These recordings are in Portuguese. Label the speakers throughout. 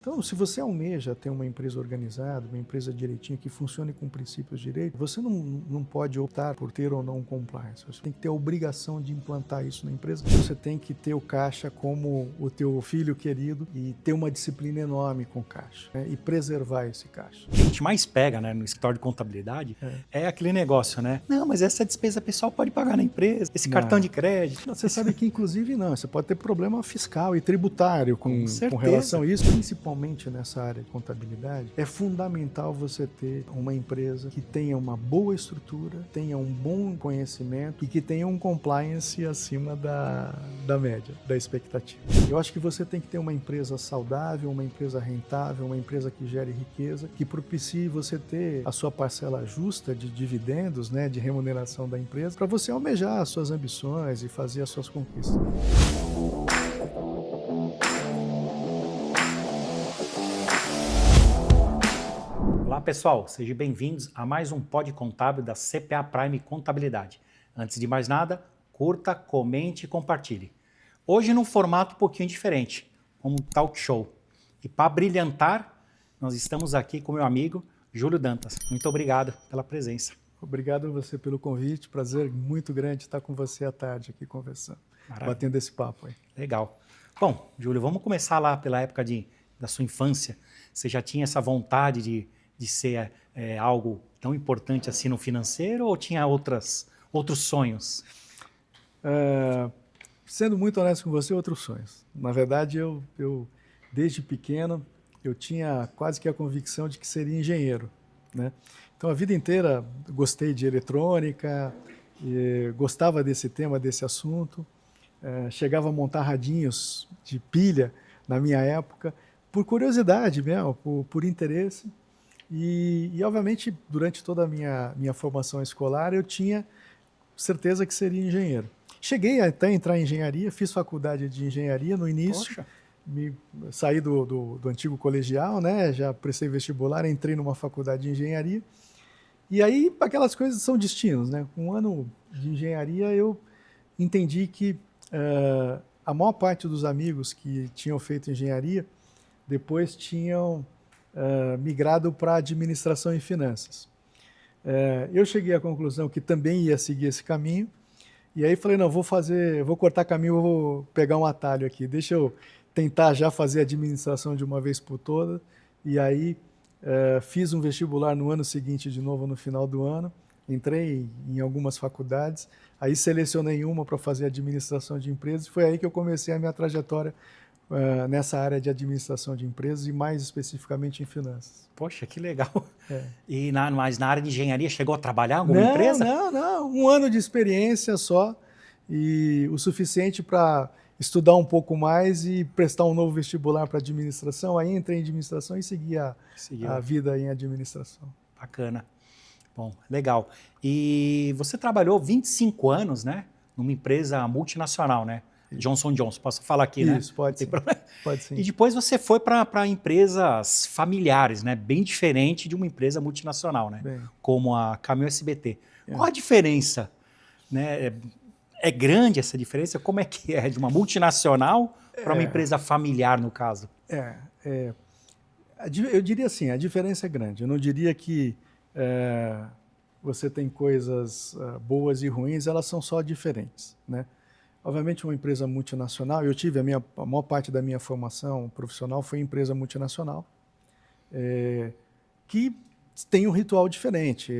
Speaker 1: Então, se você almeja ter uma empresa organizada, uma empresa direitinha, que funcione com princípios direitos, você não pode optar por ter ou não um compliance. Você tem que ter a obrigação de implantar isso na empresa. Você tem que ter o caixa como o teu filho querido e ter uma disciplina enorme com o caixa, né? E preservar esse caixa.
Speaker 2: O que a gente mais pega, né, no escritório de contabilidade é aquele negócio, né? Não, mas essa despesa pessoal pode pagar na empresa, esse cartão de crédito.
Speaker 1: Você sabe que, inclusive, você pode ter problema fiscal e tributário com relação a isso, principalmente nessa área de contabilidade. É fundamental você ter uma empresa que tenha uma boa estrutura, tenha um bom conhecimento e que tenha um compliance acima da média, da expectativa. Eu acho que você tem que ter uma empresa saudável, uma empresa rentável, uma empresa que gere riqueza, que propicie você ter a sua parcela justa de dividendos, né, de remuneração da empresa, para você almejar as suas ambições e fazer as suas conquistas.
Speaker 2: Olá pessoal, sejam bem-vindos a mais um Pod Contábil da CPA Prime Contabilidade. Antes de mais nada, curta, comente e compartilhe. Hoje num formato um pouquinho diferente, como um talk show. E para brilhantar, nós estamos aqui com meu amigo Júlio Dantas. Muito obrigado pela presença.
Speaker 1: Obrigado a você pelo convite, prazer muito grande estar com você à tarde aqui conversando, batendo esse papo aí.
Speaker 2: Legal. Bom, Júlio, vamos começar lá pela época da sua infância. Você já tinha essa vontade de ser algo tão importante assim no financeiro ou tinha outros sonhos?
Speaker 1: Sendo muito honesto com você, outros sonhos. Na verdade, eu desde pequeno, eu tinha quase que a convicção de que seria engenheiro, né? Então, a vida inteira gostei de eletrônica, gostava desse tema, desse assunto. Chegava a montar radinhos de pilha na minha época, por curiosidade mesmo, por interesse. E, obviamente, durante toda a minha formação escolar, eu tinha certeza que seria engenheiro. Cheguei até a entrar em engenharia, fiz faculdade de engenharia no início.
Speaker 2: Poxa.
Speaker 1: Saí do antigo colegial, né? Já prestei vestibular, entrei numa faculdade de engenharia. E aí, aquelas coisas são destinos, né? Com um ano de engenharia, eu entendi que a maior parte dos amigos que tinham feito engenharia depois tinham migrado para administração e finanças. Eu cheguei à conclusão que também ia seguir esse caminho, e aí falei, não, vou cortar caminho, vou pegar um atalho aqui, deixa eu tentar já fazer administração de uma vez por todas, e aí fiz um vestibular no ano seguinte de novo, no final do ano, entrei em algumas faculdades, aí selecionei uma para fazer administração de empresas, e foi aí que eu comecei a minha trajetória nessa área de administração de empresas e mais especificamente em finanças.
Speaker 2: Poxa, que legal. Mas na área de engenharia chegou a trabalhar em alguma
Speaker 1: Não,
Speaker 2: empresa?
Speaker 1: Não. Um ano de experiência só e o suficiente para estudar um pouco mais e prestar um novo vestibular para administração. Aí entrei em administração e segui a vida em administração.
Speaker 2: Bacana. Bom, legal. E você trabalhou 25 anos, né, numa empresa multinacional, né? Johnson & Johnson, posso falar aqui, né?
Speaker 1: Isso, pode sim. Pode sim.
Speaker 2: E depois você foi para empresas familiares, né? Bem diferente de uma empresa multinacional, né?
Speaker 1: Bem.
Speaker 2: Como a Camil SBT. Qual a diferença? Né? É grande essa diferença? Como é que é de uma multinacional para uma empresa familiar, no caso?
Speaker 1: Eu diria assim, a diferença é grande. Eu não diria que você tem coisas boas e ruins, elas são só diferentes, né? Obviamente, uma empresa multinacional, eu tive a maior parte da minha formação profissional foi em empresa multinacional, que tem um ritual diferente.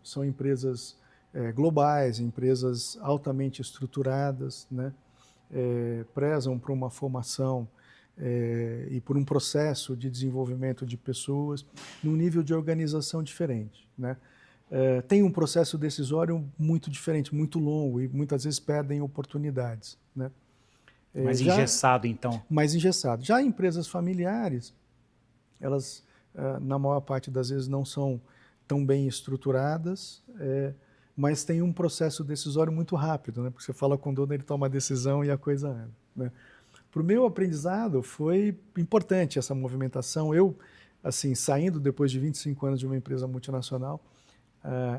Speaker 1: São empresas globais, empresas altamente estruturadas, né? Prezam por uma formação e por um processo de desenvolvimento de pessoas num nível de organização diferente, né? Tem um processo decisório muito diferente, muito longo e muitas vezes perdem oportunidades, né?
Speaker 2: Mais engessado, então.
Speaker 1: Mais engessado. Já empresas familiares, elas, na maior parte das vezes, não são tão bem estruturadas, mas tem um processo decisório muito rápido, né? Porque você fala com o dono, ele toma a decisão e a coisa anda, né? Para o meu aprendizado, foi importante essa movimentação. Eu, assim, saindo depois de 25 anos de uma empresa multinacional,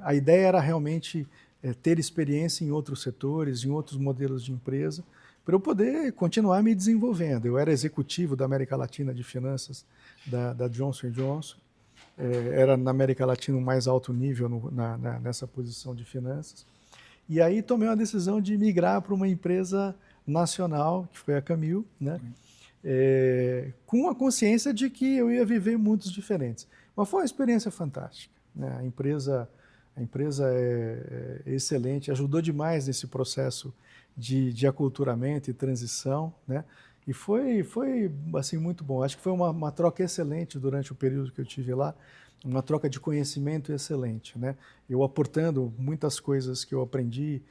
Speaker 1: a ideia era realmente ter experiência em outros setores, em outros modelos de empresa, para eu poder continuar me desenvolvendo. Eu era executivo da América Latina de finanças da Johnson & Johnson, era na América Latina o mais alto nível nessa posição de finanças. E aí tomei uma decisão de migrar para uma empresa nacional, que foi a Camil, né? Com a consciência de que eu ia viver mundos diferentes. Mas foi uma experiência fantástica, né? A empresa é excelente, ajudou demais nesse processo de aculturamento e transição, né? E foi assim, muito bom. Acho que foi uma troca excelente durante o período que eu tive lá, uma troca de conhecimento excelente, né? Eu aportando muitas coisas que eu aprendi,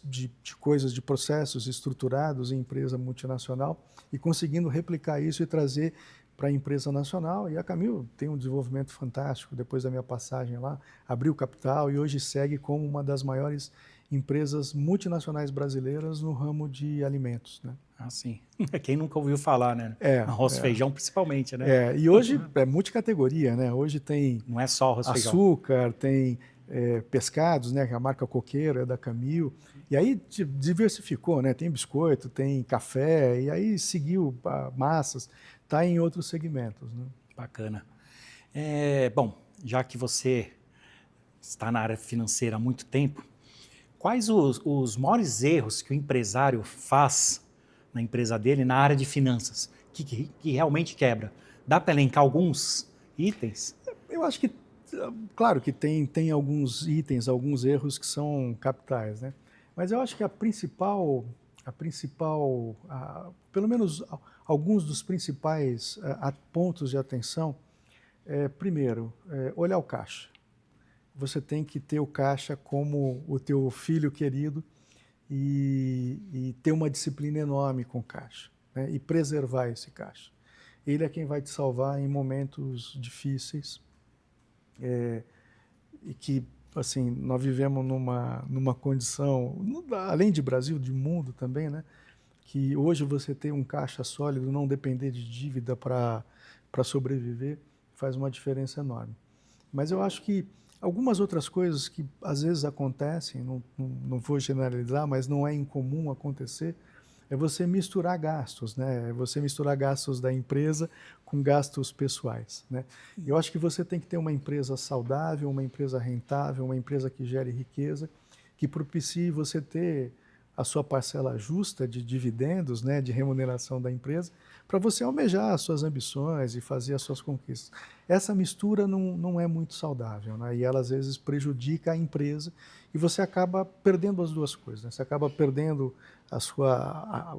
Speaker 1: de coisas, de processos estruturados em empresa multinacional e conseguindo replicar isso e trazer para a empresa nacional. E a Camil tem um desenvolvimento fantástico depois da minha passagem lá, abriu capital e hoje segue como uma das maiores empresas multinacionais brasileiras no ramo de alimentos, né?
Speaker 2: Ah, sim. Quem nunca ouviu falar, né? Arroz e feijão principalmente, né?
Speaker 1: E hoje é multicategoria, né? Hoje tem
Speaker 2: não é só arroz e feijão.
Speaker 1: Açúcar, tem pescados, né? Que a marca Coqueiro é da Camil. E aí diversificou, né? Tem biscoito, tem café, e aí seguiu massas, está em outros segmentos, né?
Speaker 2: Bacana. Bom, já que você está na área financeira há muito tempo, quais os maiores erros que o empresário faz na empresa dele na área de finanças, que realmente quebra? Dá para elencar alguns itens?
Speaker 1: Eu acho que, claro que tem alguns itens, alguns erros que são capitais, né? Mas eu acho que pelo menos alguns dos principais pontos de atenção, primeiro, olhar o caixa. Você tem que ter o caixa como o teu filho querido e ter uma disciplina enorme com o caixa, né? E preservar esse caixa. Ele é quem vai te salvar em momentos difíceis e que, assim, nós vivemos numa condição, além de Brasil, de mundo também, né? Que hoje você ter um caixa sólido, não depender de dívida para sobreviver, faz uma diferença enorme. Mas eu acho que algumas outras coisas que às vezes acontecem, não vou generalizar, mas não é incomum acontecer, é você misturar gastos, né? É você misturar gastos da empresa com gastos pessoais, né? Eu acho que você tem que ter uma empresa saudável, uma empresa rentável, uma empresa que gere riqueza, que propicie você ter a sua parcela justa de dividendos, né, de remuneração da empresa, para você almejar as suas ambições e fazer as suas conquistas. Essa mistura não é muito saudável, né, e ela às vezes prejudica a empresa e você acaba perdendo as duas coisas, né? Você acaba perdendo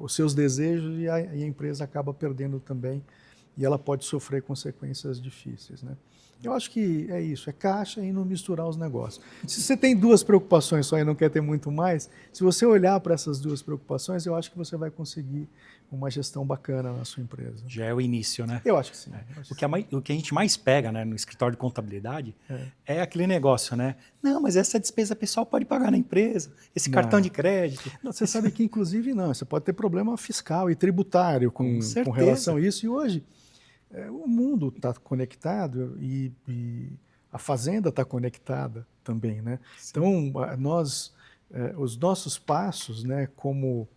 Speaker 1: os seus desejos e a empresa acaba perdendo também e ela pode sofrer consequências difíceis, né? Eu acho que é isso, é caixa e não misturar os negócios. Se você tem duas preocupações só e não quer ter muito mais, se você olhar para essas duas preocupações, eu acho que você vai conseguir uma gestão bacana na sua empresa.
Speaker 2: Já é o início, né?
Speaker 1: Eu acho que sim.
Speaker 2: O que a gente mais pega, né, no escritório de contabilidade é aquele negócio, né? Não, mas essa despesa pessoal pode pagar na empresa, esse cartão de crédito.
Speaker 1: Não, você sabe que, inclusive, não. Você pode ter problema fiscal e tributário com relação a isso. E hoje, o mundo está conectado e a fazenda está conectada também, né? Sim. Então, os nossos passos, né, como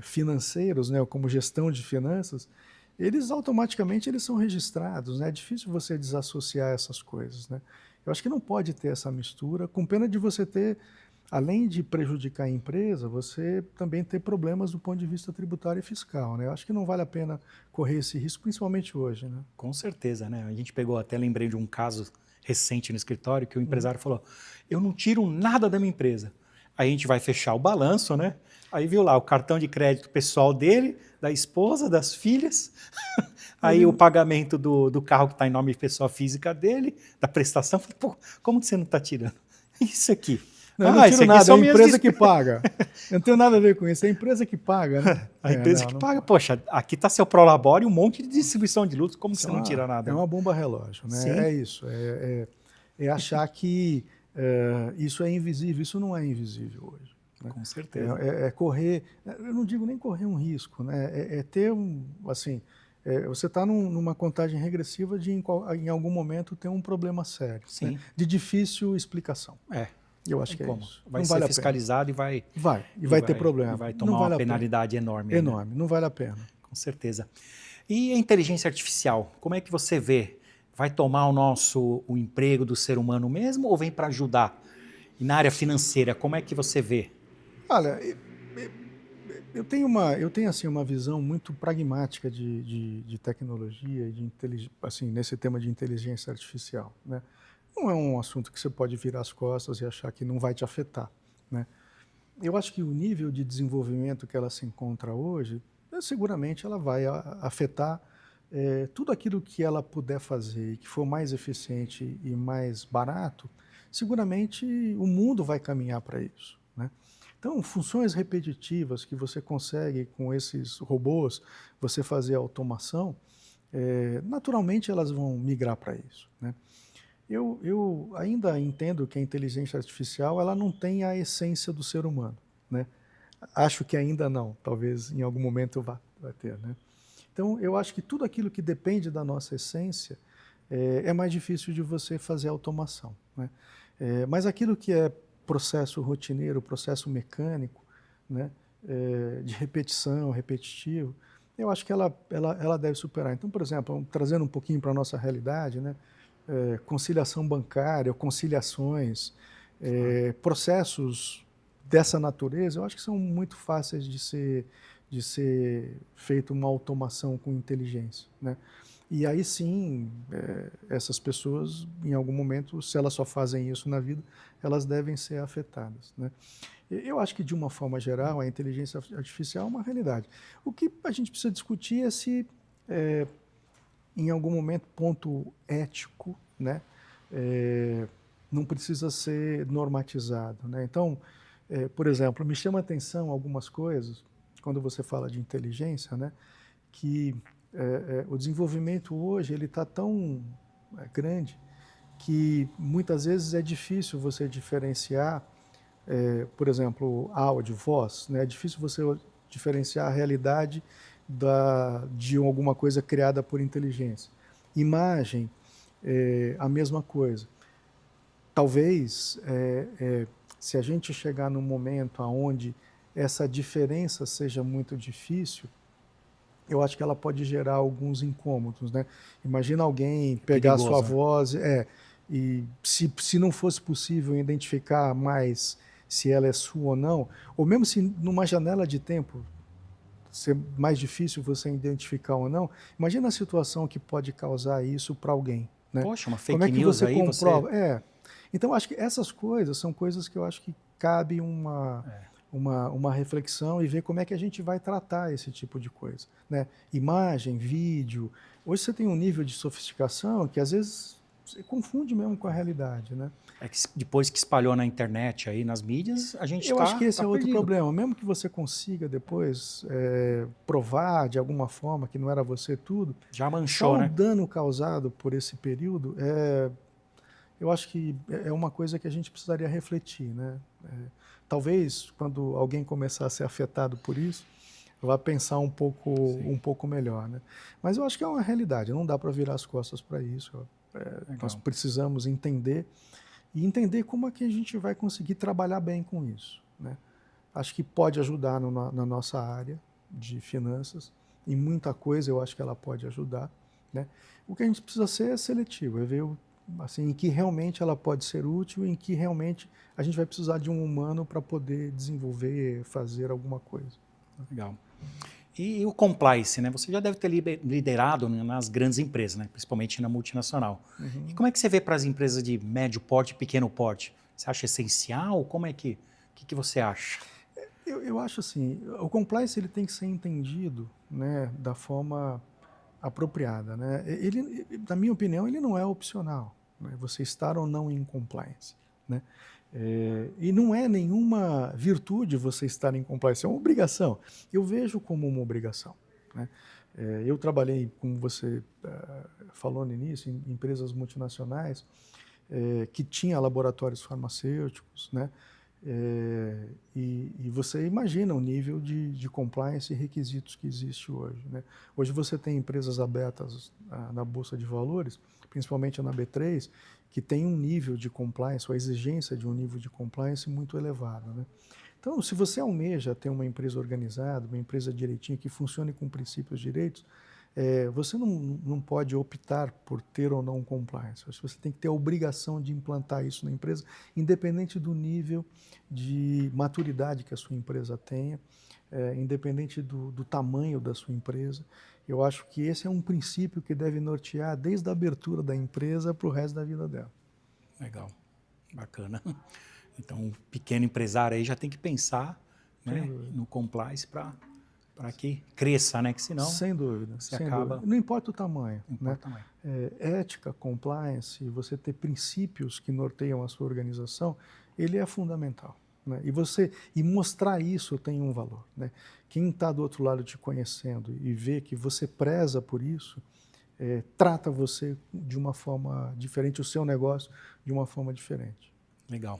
Speaker 1: financeiros, né, como gestão de finanças, eles automaticamente são registrados, né? É difícil você desassociar essas coisas, né? Eu acho que não pode ter essa mistura, com pena de você ter, além de prejudicar a empresa, você também ter problemas do ponto de vista tributário e fiscal, né? Eu acho que não vale a pena correr esse risco, principalmente hoje, né?
Speaker 2: Com certeza, né? A gente lembrei de um caso recente no escritório que o empresário falou, eu não tiro nada da minha empresa. Aí a gente vai fechar o balanço, né? Aí viu lá o cartão de crédito pessoal dele, da esposa, das filhas, aí o pagamento do carro que está em nome de pessoa física dele, da prestação. Falei, pô, como que você não está tirando? Isso aqui.
Speaker 1: Não, eu não tiro nada, é a empresa que paga. Eu não tenho nada a ver com isso, é a empresa que paga, né?
Speaker 2: A empresa que paga. Poxa, aqui está seu Prolabore e um monte de distribuição de lucros, como você não tira nada?
Speaker 1: É uma bomba relógio, né? Sim. É isso, é achar que isso é invisível, isso não é invisível hoje. Né?
Speaker 2: Com certeza.
Speaker 1: É correr, eu não digo nem correr um risco, né? É ter assim, você está numa contagem regressiva de em algum momento ter um problema sério, né? De difícil explicação. Eu acho que é
Speaker 2: Como?
Speaker 1: isso.
Speaker 2: Vai
Speaker 1: Não
Speaker 2: ser
Speaker 1: vale a
Speaker 2: fiscalizado e
Speaker 1: pena. Vai ter problema.
Speaker 2: E vai
Speaker 1: Não
Speaker 2: tomar
Speaker 1: vale
Speaker 2: uma
Speaker 1: a pena.
Speaker 2: penalidade enorme. Né?
Speaker 1: Enorme, não vale a pena.
Speaker 2: Com certeza. E a inteligência artificial, como é que você vê? Vai tomar o emprego do ser humano mesmo ou vem para ajudar? E na área financeira, como é que você vê?
Speaker 1: Olha, eu tenho assim, uma visão muito pragmática de tecnologia e assim, nesse tema de inteligência artificial, né? Não é um assunto que você pode virar as costas e achar que não vai te afetar, né? Eu acho que o nível de desenvolvimento que ela se encontra hoje, seguramente ela vai afetar tudo aquilo que ela puder fazer e que for mais eficiente e mais barato, seguramente o mundo vai caminhar para isso, né? Então, funções repetitivas que você consegue com esses robôs, você fazer automação, naturalmente elas vão migrar para isso, né? Eu ainda entendo que a inteligência artificial ela não tem a essência do ser humano, né? Acho que ainda não, talvez em algum momento vai ter, né? Então, eu acho que tudo aquilo que depende da nossa essência é mais difícil de você fazer automação, né? Mas aquilo que é processo rotineiro, processo mecânico, né? De repetição, repetitivo, eu acho que ela deve superar. Então, por exemplo, trazendo um pouquinho para a nossa realidade, né? Conciliação bancária, conciliações, processos dessa natureza, eu acho que são muito fáceis de ser feita uma automação com inteligência, né? E aí sim, essas pessoas, em algum momento, se elas só fazem isso na vida, elas devem ser afetadas, né? Eu acho que, de uma forma geral, a inteligência artificial é uma realidade. O que a gente precisa discutir é se, em algum momento, ponto ético, né, não precisa ser normatizado, né? Então, por exemplo, me chama a atenção algumas coisas, quando você fala de inteligência, né, que o desenvolvimento hoje ele está tão grande que muitas vezes é difícil você diferenciar, por exemplo, áudio, voz, né? É difícil você diferenciar a realidade de alguma coisa criada por inteligência. Imagem, a mesma coisa. Talvez, se a gente chegar num momento onde essa diferença seja muito difícil, eu acho que ela pode gerar alguns incômodos, né? Imagina alguém pegar a sua voz, e se não fosse possível identificar mais se ela é sua ou não, ou mesmo se numa janela de tempo ser mais difícil você identificar ou não, imagina a situação que pode causar isso para alguém, né?
Speaker 2: Poxa, uma
Speaker 1: Como é
Speaker 2: fake
Speaker 1: que
Speaker 2: news
Speaker 1: você
Speaker 2: aí,
Speaker 1: comprova?
Speaker 2: você...
Speaker 1: Então, acho que essas coisas são coisas que eu acho que cabe uma reflexão e ver como é que a gente vai tratar esse tipo de coisa, né? Imagem, vídeo. Hoje você tem um nível de sofisticação que às vezes você confunde mesmo com a realidade, né?
Speaker 2: É que depois que espalhou na internet, aí nas mídias, a gente
Speaker 1: Eu acho que esse
Speaker 2: tá
Speaker 1: é outro
Speaker 2: perdido.
Speaker 1: problema. Mesmo que você consiga depois provar de alguma forma que não era você tudo,
Speaker 2: Já manchou,
Speaker 1: só o
Speaker 2: né?
Speaker 1: dano causado por esse período eu acho que é uma coisa que a gente precisaria refletir, né? Talvez quando alguém começar a ser afetado por isso, vá pensar um pouco melhor, né? Mas eu acho que é uma realidade. Não dá para virar as costas para isso. Nós precisamos entender e entender como é que a gente vai conseguir trabalhar bem com isso, né? Acho que pode ajudar na nossa área de finanças. Em muita coisa eu acho que ela pode ajudar, né? O que a gente precisa ser é seletivo, é ver assim, em que realmente ela pode ser útil, em que realmente a gente vai precisar de um humano para poder desenvolver, fazer alguma coisa.
Speaker 2: Legal. E o compliance, né? Você já deve ter liderado nas grandes empresas, né? Principalmente na multinacional.
Speaker 1: Uhum.
Speaker 2: E como é que você vê para as empresas de médio porte e pequeno porte? Você acha essencial? Como é que você acha?
Speaker 1: Eu acho assim, o compliance ele tem que ser entendido, né, da forma apropriada, né? Ele, na minha opinião, ele não é opcional, né? Você estar ou não em compliance, né? E não é nenhuma virtude você estar em compliance, é uma obrigação. Eu vejo como uma obrigação, né? Eu trabalhei, como você falou no início, em empresas multinacionais que tinha laboratórios farmacêuticos, né? E você imagina o nível de compliance e requisitos que existe hoje, né? Hoje você tem empresas abertas na Bolsa de Valores, principalmente na B3, que tem um nível de compliance, ou a exigência de um nível de compliance muito elevado, né? Então, se você almeja ter uma empresa organizada, uma empresa direitinha, que funcione com princípios e direitos, você não pode optar por ter ou não um compliance. Você tem que ter a obrigação de implantar isso na empresa, independente do nível de maturidade que a sua empresa tenha, independente do tamanho da sua empresa. Eu acho que esse é um princípio que deve nortear desde a abertura da empresa para o resto da vida dela.
Speaker 2: Legal, bacana. Então, o pequeno empresário aí já tem que pensar, né, no compliance para que cresça, né? Que senão
Speaker 1: sem dúvida,
Speaker 2: você
Speaker 1: sem
Speaker 2: acaba...
Speaker 1: dúvida. Não importa o tamanho.
Speaker 2: Não
Speaker 1: Né?
Speaker 2: importa o tamanho.
Speaker 1: Ética, compliance, você ter princípios que norteiam a sua organização, ele é fundamental. Né? E mostrar isso tem um valor. Né? Quem está do outro lado te conhecendo e vê que você preza por isso, trata você de uma forma diferente, o seu negócio de uma forma diferente.
Speaker 2: Legal.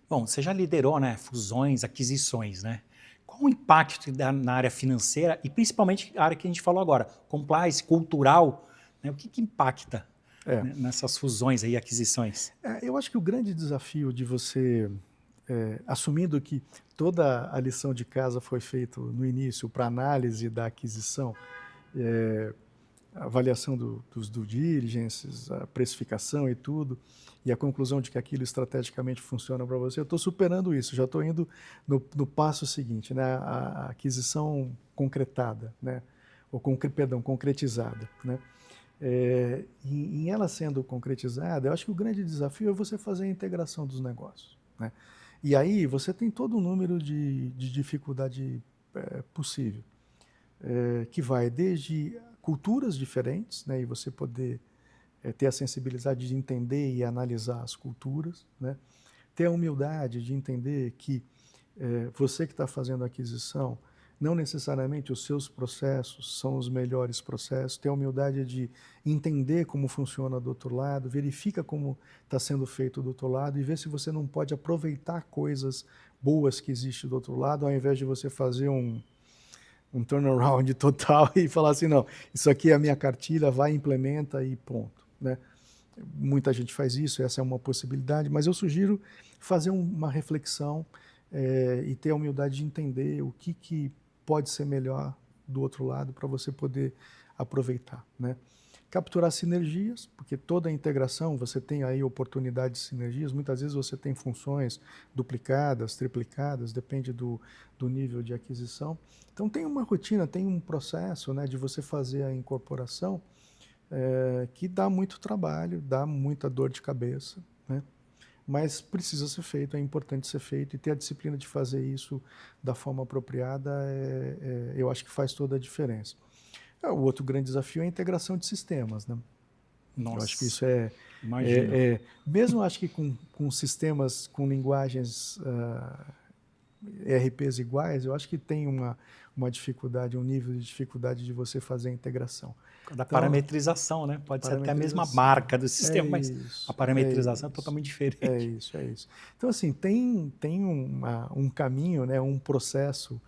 Speaker 2: Bom, você já liderou, né, fusões, aquisições, né? Qual o impacto na área financeira e principalmente a área que a gente falou agora, compliance, cultural, né? O que impacta né, nessas fusões e aquisições?
Speaker 1: Eu acho que o grande desafio de você, assumindo que toda a lição de casa foi feita no início para análise da aquisição, a avaliação dos due diligences, a precificação e tudo, e a conclusão de que aquilo estrategicamente funciona para você, eu estou superando isso, já estou indo no passo seguinte, né? A aquisição concretada, né? Ou concretizada. Né? Em ela sendo concretizada, eu acho que o grande desafio é você fazer a integração dos negócios. Né? E aí você tem todo um número de dificuldade possível, que vai desde culturas diferentes, né, e você poder ter a sensibilidade de entender e analisar as culturas, né, ter a humildade de entender que você que está fazendo a aquisição, não necessariamente os seus processos são os melhores processos, ter a humildade de entender como funciona do outro lado, verifica como está sendo feito do outro lado e ver se você não pode aproveitar coisas boas que existem do outro lado, ao invés de você fazer um turnaround total e falar assim, não, isso aqui é a minha cartilha, vai, implementa e ponto. Né? Muita gente faz isso, essa é uma possibilidade, mas eu sugiro fazer uma reflexão e ter a humildade de entender o que pode ser melhor do outro lado para você poder aproveitar. Né? Capturar sinergias, porque toda a integração, você tem aí oportunidades de sinergias, muitas vezes você tem funções duplicadas, triplicadas, depende do nível de aquisição. Então tem uma rotina, tem um processo, né, de você fazer a incorporação que dá muito trabalho, dá muita dor de cabeça, né? Mas precisa ser feito, é importante ser feito e ter a disciplina de fazer isso da forma apropriada, eu acho que faz toda a diferença. O outro grande desafio é a integração de sistemas, né?
Speaker 2: Nossa,
Speaker 1: eu acho que isso mesmo acho que com sistemas, com linguagens ERPs iguais, eu acho que tem uma dificuldade, um nível de dificuldade de você fazer a integração.
Speaker 2: Da parametrização, né? Pode ser até a mesma marca do sistema, mas a parametrização é totalmente diferente.
Speaker 1: É isso. Então, assim, tem um caminho, né, um processo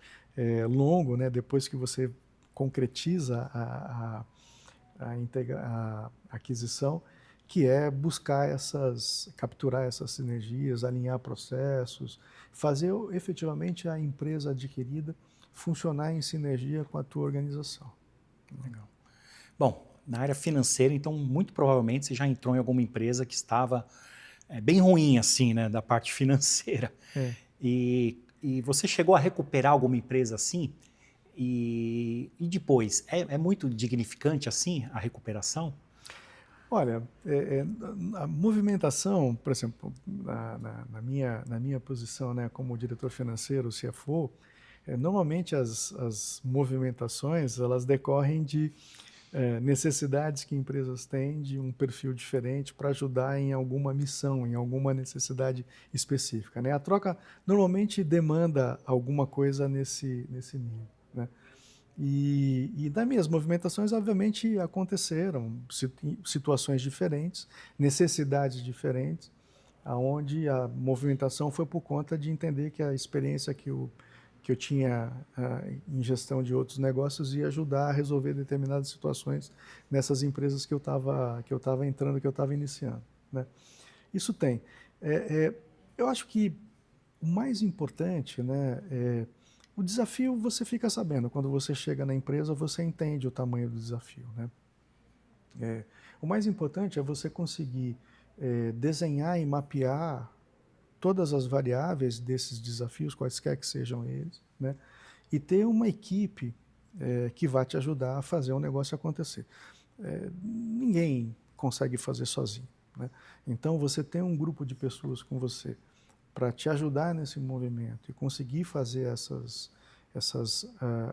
Speaker 1: longo, né, depois que você concretiza a aquisição, que é capturar essas sinergias, alinhar processos, fazer efetivamente a empresa adquirida funcionar em sinergia com a tua organização.
Speaker 2: Legal. Bom, na área financeira, então, muito provavelmente você já entrou em alguma empresa que estava bem ruim, assim, né, da parte financeira. E você chegou a recuperar alguma empresa assim? E depois, é muito dignificante assim a recuperação?
Speaker 1: Olha, a movimentação, por exemplo, na minha posição, né, como diretor financeiro, CFO, normalmente as movimentações elas decorrem de necessidades que empresas têm de um perfil diferente para ajudar em alguma missão, em alguma necessidade específica. Né? A troca normalmente demanda alguma coisa nesse nível. Né? E das minhas movimentações, obviamente, aconteceram situações diferentes, necessidades diferentes, aonde a movimentação foi por conta de entender que a experiência que eu tinha em gestão de outros negócios ia ajudar a resolver determinadas situações nessas empresas que eu estava entrando, que eu estava iniciando, né? Isso tem. Eu acho que o mais importante, né, o desafio você fica sabendo. Quando você chega na empresa, você entende o tamanho do desafio, né? O mais importante é você conseguir desenhar e mapear todas as variáveis desses desafios, quaisquer que sejam eles, né? E ter uma equipe que vai te ajudar a fazer o negócio acontecer. Ninguém consegue fazer sozinho, né? Então, você tem um grupo de pessoas com você para te ajudar nesse movimento e conseguir fazer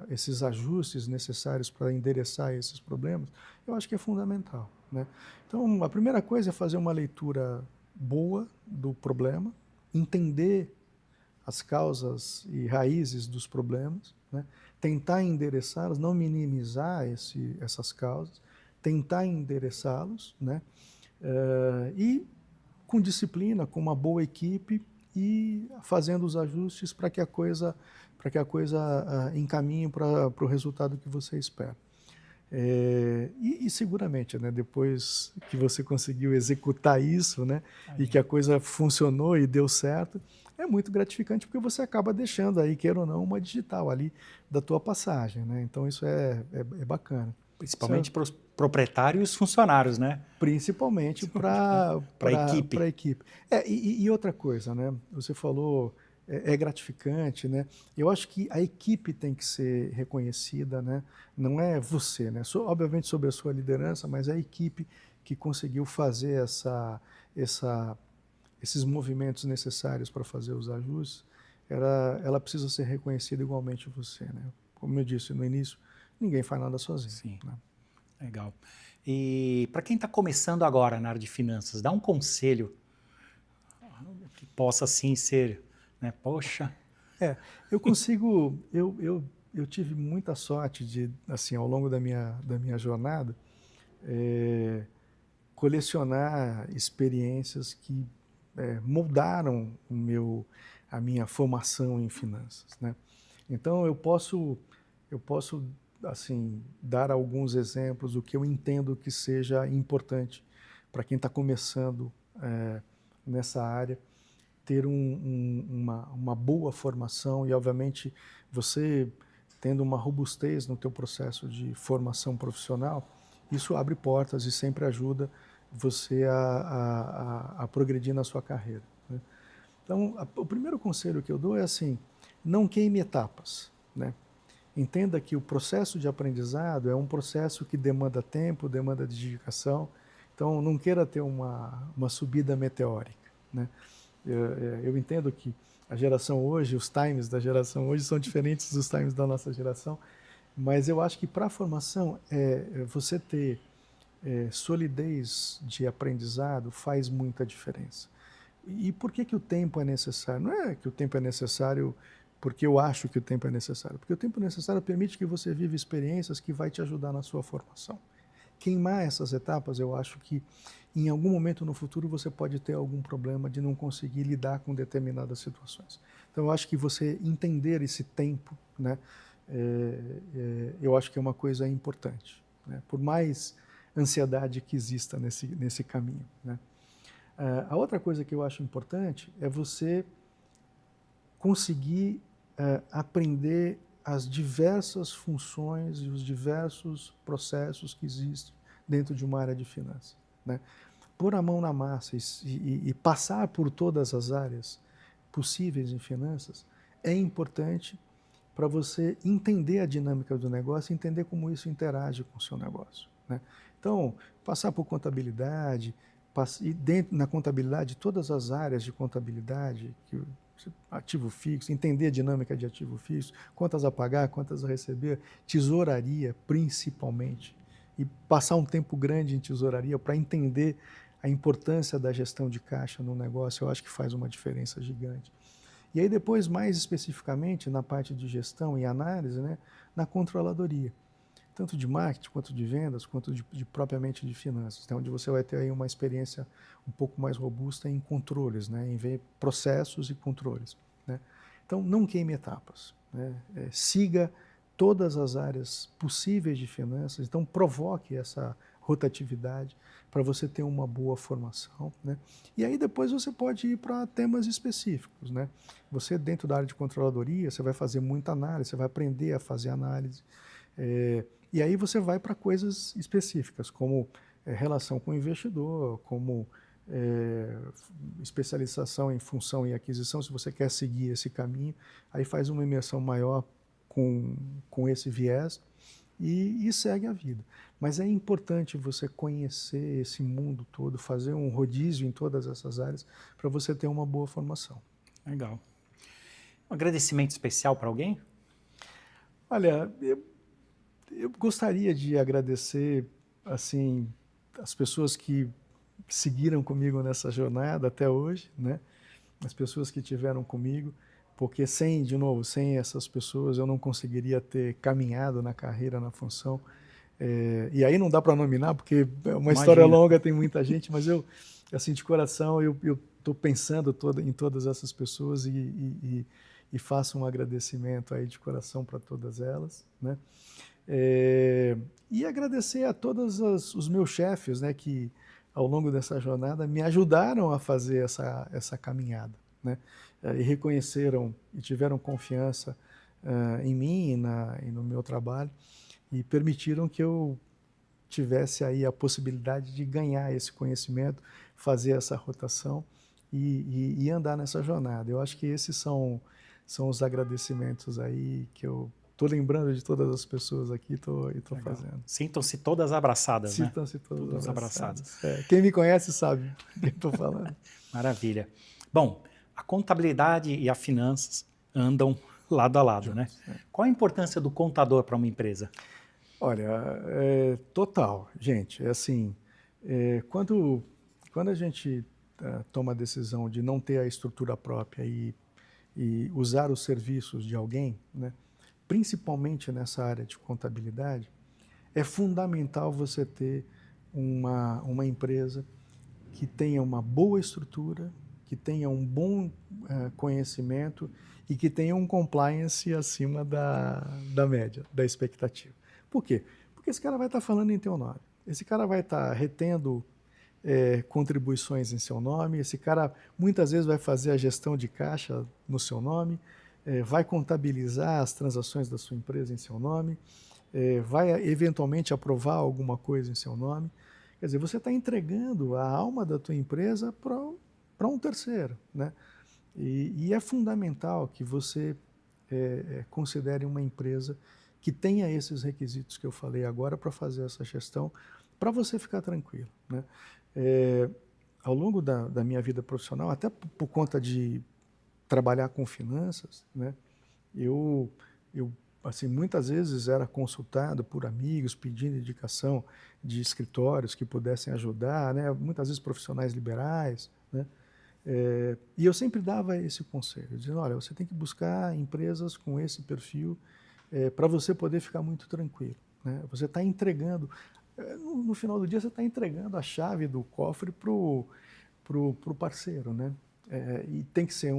Speaker 1: esses ajustes necessários para endereçar esses problemas, eu acho que é fundamental, né? Então, a primeira coisa é fazer uma leitura boa do problema, entender as causas e raízes dos problemas, né? Tentar endereçá-los, não minimizar essas causas, tentar endereçá-los, né? E com disciplina, com uma boa equipe e fazendo os ajustes para que a coisa encaminhe para o resultado que você espera. E seguramente, né, depois que você conseguiu executar isso, né, e que a coisa funcionou e deu certo, é muito gratificante porque você acaba deixando aí, queira ou não, uma digital ali da tua passagem, né? Então isso é bacana.
Speaker 2: Principalmente para os proprietários e os funcionários, né?
Speaker 1: Principalmente para
Speaker 2: a equipe.
Speaker 1: a equipe. E outra coisa, né? Você falou, é gratificante, né? Eu acho que a equipe tem que ser reconhecida, né? Não é você, né? Obviamente sobre a sua liderança, mas a equipe que conseguiu fazer esses movimentos necessários para fazer os ajustes, ela precisa ser reconhecida igualmente você, né? Como eu disse no início, ninguém faz nada sozinho.
Speaker 2: Sim,
Speaker 1: né?
Speaker 2: Legal. E para quem está começando agora na área de finanças, dá um conselho que possa assim ser, né? Poxa.
Speaker 1: Eu consigo, eu tive muita sorte de, assim, ao longo da minha jornada, colecionar experiências que moldaram a minha formação em finanças, né? Então eu posso assim dar alguns exemplos do que eu entendo que seja importante para quem está começando nessa área, ter uma boa formação e, obviamente, você tendo uma robustez no teu processo de formação profissional, isso abre portas e sempre ajuda você a progredir na sua carreira, né? Então, o primeiro conselho que eu dou é assim, não queime etapas, né? Entenda que o processo de aprendizado é um processo que demanda tempo, demanda dedicação, então não queira ter uma subida meteórica, né? Eu entendo que a geração hoje, os times da geração hoje são diferentes dos times da nossa geração, mas eu acho que para a formação, você ter solidez de aprendizado faz muita diferença. E por que o tempo é necessário? Não é que o tempo é necessário porque eu acho que o tempo é necessário, porque o tempo necessário permite que você viva experiências que vai te ajudar na sua formação. Queimar essas etapas, eu acho que em algum momento no futuro você pode ter algum problema de não conseguir lidar com determinadas situações. Então eu acho que você entender esse tempo, né, eu acho que é uma coisa importante, né, por mais ansiedade que exista nesse caminho, né. A outra coisa que eu acho importante é você conseguir aprender as diversas funções e os diversos processos que existem dentro de uma área de finanças, né? Pôr a mão na massa e passar por todas as áreas possíveis em finanças é importante para você entender a dinâmica do negócio, entender como isso interage com o seu negócio, né? Então, passar por contabilidade, e dentro, na contabilidade, todas as áreas de contabilidade, ativo fixo, entender a dinâmica de ativo fixo, contas a pagar, contas a receber, tesouraria principalmente, e passar um tempo grande em tesouraria para entender a importância da gestão de caixa no negócio, eu acho que faz uma diferença gigante. E aí depois, mais especificamente, na parte de gestão e análise, né, na controladoria. tanto de marketing, quanto de vendas, quanto propriamente de finanças, né? Onde você vai ter aí uma experiência um pouco mais robusta em controles, né? Em ver processos e controles, né? Então, não queime etapas, né? Siga todas as áreas possíveis de finanças, então provoque essa rotatividade para você ter uma boa formação, né? E aí depois você pode ir para temas específicos, né? Você dentro da área de controladoria, você vai fazer muita análise, você vai aprender a fazer análise, e aí você vai para coisas específicas, como relação com o investidor, como especialização em função e aquisição, se você quer seguir esse caminho, aí faz uma imersão maior com esse viés e segue a vida. Mas é importante você conhecer esse mundo todo, fazer um rodízio em todas essas áreas para você ter uma boa formação.
Speaker 2: Legal. Um agradecimento especial para alguém?
Speaker 1: Olha, eu gostaria de agradecer assim as pessoas que seguiram comigo nessa jornada até hoje, né? As pessoas que tiveram comigo, porque sem essas pessoas eu não conseguiria ter caminhado na carreira, na função. E aí não dá para nominar, porque é uma história longa, tem muita gente, mas eu, assim, de coração, eu estou pensando em todas essas pessoas e faço um agradecimento aí de coração para todas elas, né? E agradecer a todos os meus chefes, né, que ao longo dessa jornada me ajudaram a fazer essa caminhada, né? E reconheceram e tiveram confiança em mim e no meu trabalho e permitiram que eu tivesse aí a possibilidade de ganhar esse conhecimento, fazer essa rotação e andar nessa jornada. Eu acho que esses são os agradecimentos aí que eu estou lembrando de todas as pessoas aqui e estou fazendo.
Speaker 2: Sintam-se todas abraçadas, né?
Speaker 1: Sintam-se todas
Speaker 2: abraçadas.
Speaker 1: Quem me conhece sabe do que estou falando.
Speaker 2: Maravilha. Bom, a contabilidade e a finanças andam lado a lado, juntos, né? Qual a importância do contador para uma empresa?
Speaker 1: Olha, total, gente. É assim, quando a gente toma a decisão de não ter a estrutura própria e usar os serviços de alguém, né, principalmente nessa área de contabilidade, é fundamental você ter uma empresa que tenha uma boa estrutura, que tenha um bom conhecimento e que tenha um compliance acima da média, da expectativa. Por quê? Porque esse cara vai estar falando em teu nome, esse cara vai estar retendo contribuições em seu nome, esse cara muitas vezes vai fazer a gestão de caixa no seu nome, vai contabilizar as transações da sua empresa em seu nome, vai eventualmente aprovar alguma coisa em seu nome. Quer dizer, você está entregando a alma da tua empresa para um terceiro, né? E é fundamental que você considere uma empresa que tenha esses requisitos que eu falei agora para fazer essa gestão, para você ficar tranquilo, né? Ao longo da minha vida profissional, até por conta de trabalhar com finanças, né, eu assim, muitas vezes era consultado por amigos pedindo indicação de escritórios que pudessem ajudar, né, muitas vezes profissionais liberais, né, e eu sempre dava esse conselho, dizendo, olha, você tem que buscar empresas com esse perfil para você poder ficar muito tranquilo, né? Você está entregando, no final do dia você está entregando a chave do cofre pro parceiro, né? E tem que ser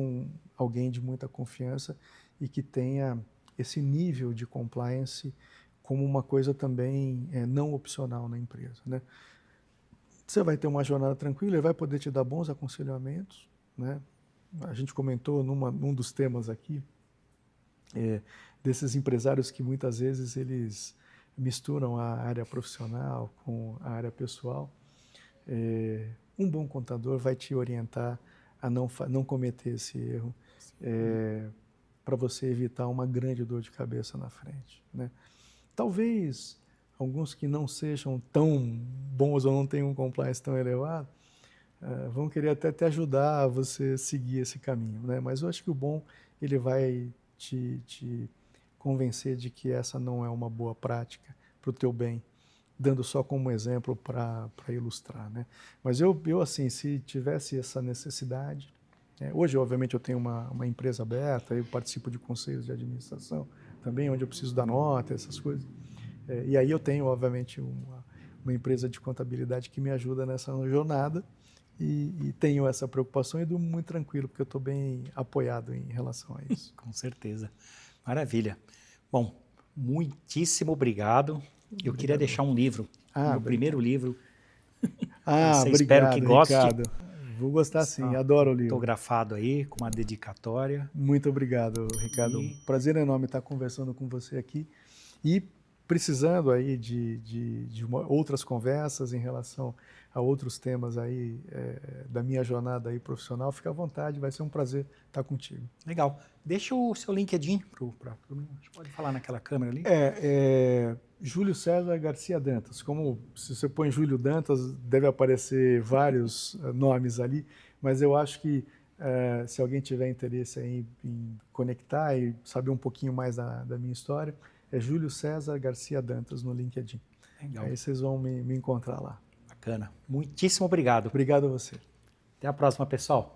Speaker 1: alguém de muita confiança e que tenha esse nível de compliance como uma coisa também não opcional na empresa, né? Você vai ter uma jornada tranquila, ele vai poder te dar bons aconselhamentos, né? A gente comentou num dos temas aqui, desses empresários que muitas vezes eles misturam a área profissional com a área pessoal. Um bom contador vai te orientar a não cometer esse erro, para você evitar uma grande dor de cabeça na frente, né? Talvez alguns que não sejam tão bons ou não tenham um compliance tão elevado, vão querer até te ajudar a você seguir esse caminho, né? Mas eu acho que o bom, ele vai te convencer de que essa não é uma boa prática para o teu bem, dando só como exemplo para ilustrar, né? Mas eu assim, se tivesse essa necessidade, hoje obviamente eu tenho uma empresa aberta, eu participo de conselhos de administração também, onde eu preciso dar nota, essas coisas. E aí eu tenho, obviamente, uma empresa de contabilidade que me ajuda nessa jornada e tenho essa preocupação e durmo muito tranquilo, porque eu estou bem apoiado em relação a isso.
Speaker 2: Com certeza. Maravilha. Bom, muitíssimo obrigado. Eu queria deixar um livro, meu primeiro livro. Você espero que goste.
Speaker 1: Ricardo. Vou gostar sim, adoro o livro.
Speaker 2: Autografado aí, com uma dedicatória.
Speaker 1: Muito obrigado, Ricardo. Prazer enorme estar conversando com você aqui. E precisando aí de outras conversas em relação a outros temas aí da minha jornada aí profissional, fica à vontade, vai ser um prazer estar contigo.
Speaker 2: Legal. Deixa o seu LinkedIn para a gente pode falar naquela câmera ali.
Speaker 1: Júlio César Garcia Dantas. Como se você põe Júlio Dantas, deve aparecer vários nomes ali, mas eu acho que se alguém tiver interesse aí em conectar e saber um pouquinho mais da minha história, é Júlio César Garcia Dantas no LinkedIn.
Speaker 2: Legal.
Speaker 1: Aí vocês vão me encontrar lá.
Speaker 2: Bacana. Muitíssimo obrigado.
Speaker 1: Obrigado a você.
Speaker 2: Até a próxima, pessoal.